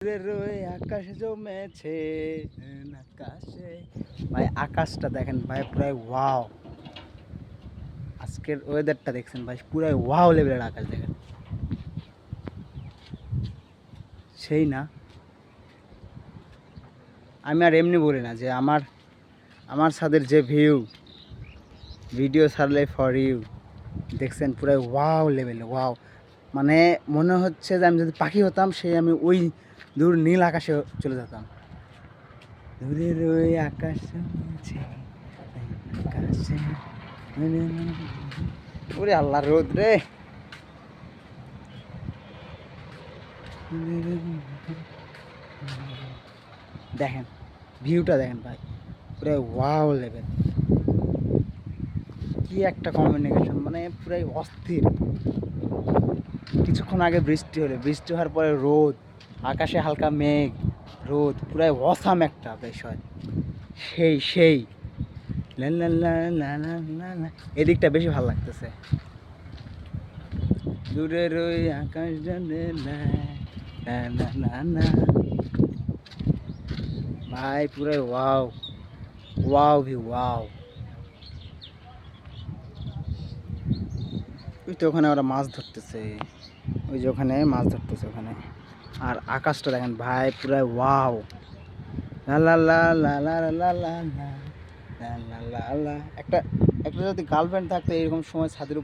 ওই আকাশ জমেছে আকাশে। ভাই আকাশটা দেখেন ভাই, পুরাই ওয়াও। আজকের ওয়েদারটা দেখছেন ভাই, পুরাই ওয়াও লেভেলের আকাশ দেখেন, সেই না। আমি আর এমনি বলি না যে আমার আমার ছাদের যে ভিডিও ছাড়লে ফর ইউ, দেখছেন পুরাই ওয়াও লেভেলে, ওয়াও। মানে মনে হচ্ছে যে আমি যদি পাখি হতাম, সেই আমি ওই দূর নীল আকাশে চলে যেতাম। দূরের ওই আকাশ আকাশে, ওরে আল্লাহ, রোদ রে। দেখেন ভিউটা দেখেন ভাই, পুরাই ওয়াও লেভেল। কি একটা কমিউনিকেশন, মানে পুরাই অস্থির। কিছুক্ষণ আগে বৃষ্টি হলো, বৃষ্টি হওয়ার পরে রোদ, আকাশে হালকা মেঘ, রোদ, পুরাই অসাম একটা বিষয়। সেই লা লা লা লা লা লা লা। এদিকটা বেশি ভালো লাগতেছে। দূরের ওই আকাশ জানে না না না না না। ভাই পুরাই ওয়াও, ওয়াও ভিউ, ওয়াও। ওই তো ওখানে ওরা মাছ ধরতেছে, ওই যে ওখানে মাছ ধরতেছে ওখানে। আর আকাশটা দেখেন ভাই, পুরাই ওয়াও। লা লা লা লা লা লা লা লা লা লা লা। একটা একটা যদি গার্লফ্রেন্ড থাকতো এরকম সময় ছাদের উপর